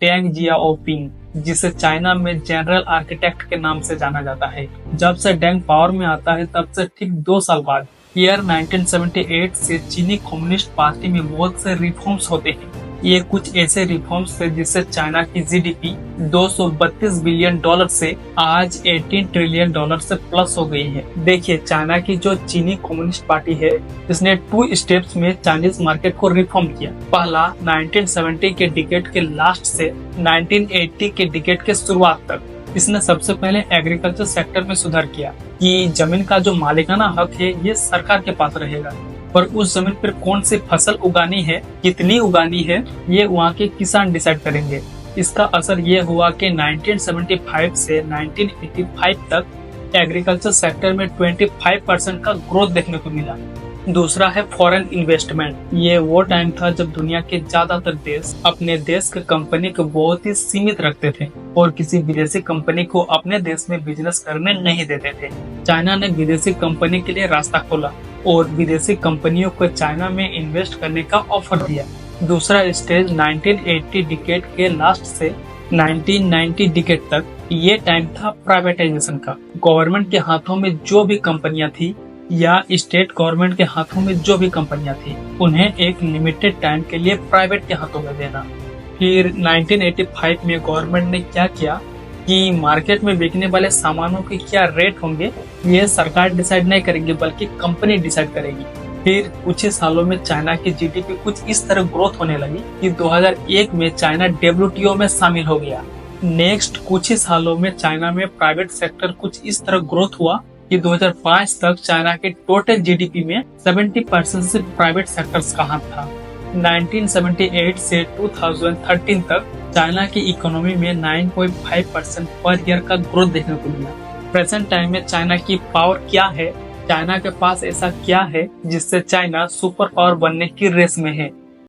Deng Xiaoping, जिसे China में general architect के नाम से जाना जाता है। जब से डेंग पावर में आता है तब से ठीक 2 साल बाद ईयर 1978 से चीनी कम्युनिस्ट पार्टी में बहुत से रिफॉर्म्स होते हैं। ये कुछ ऐसे रिफॉर्म्स थे जिससे चाइना की जीडीपी $232 बिलियन से आज $18 ट्रिलियन से प्लस हो गई है। देखिए, चाइना की जो चीनी कम्युनिस्ट पार्टी है, इसने 2 स्टेप्स में चाइनीज मार्केट को रिफॉर्म किया। पहला 1970 के डिकेड के लास्ट से 1980 के डिकेड के शुरुआत तक इसने सबसे पहले एग्रीकल्चर सेक्टर में सुधार किया कि जमीन का जो मालिकाना हक है ये सरकार के पास रहेगा, पर उस जमीन पर कौन सी फसल उगानी है, कितनी उगानी है, ये वहाँ के किसान डिसाइड करेंगे। इसका असर ये हुआ कि 1975 से 1985 तक एग्रीकल्चर सेक्टर में 25% का ग्रोथ देखने को मिला। दूसरा है फॉरेन इन्वेस्टमेंट। ये वो टाइम था जब दुनिया के ज्यादातर देश अपने देश के कंपनी को बहुत ही सीमित रखते थे और किसी विदेशी कंपनी को अपने देश में बिजनेस करने नहीं देते थे। चाइना ने विदेशी कंपनी के लिए रास्ता खोला और विदेशी कंपनियों को चाइना में इन्वेस्ट करने का ऑफर दिया। दूसरा स्टेज 1980 डिकेड के लास्ट से 1990 डिकेड तक ये टाइम था प्राइवेटाइजेशन का। गवर्नमेंट के हाथों में जो भी कंपनियां थी या स्टेट गवर्नमेंट के हाथों में जो भी कंपनियां थी, उन्हें एक लिमिटेड टाइम के लिए प्राइवेट के हाथों में देना। फिर 1985 में गवर्नमेंट ने क्या किया कि मार्केट में बिकने वाले सामानों के क्या रेट होंगे ये सरकार डिसाइड नहीं करेगी, बल्कि कंपनी डिसाइड करेगी। फिर कुछ ही सालों में चाइना की जीडीपी कुछ इस तरह ग्रोथ होने लगी कि 2001 में चाइना WTO में शामिल हो गया। नेक्स्ट कुछ ही सालों में चाइना में प्राइवेट सेक्टर कुछ इस तरह ग्रोथ हुआ कि 2005 तक चाइना के टोटल जीडीपी में 70% से प्राइवेट सेक्टर्स का हाथ था। 1978 से 2013 तक चाइना की इकोनॉमी में 9.5% पर ईयर का ग्रोथ देखने को मिला। प्रेजेंट टाइम में चाइना की पावर क्या है, चाइना के पास ऐसा क्या है जिससे चाइना सुपर पावर बनने की रेस में है।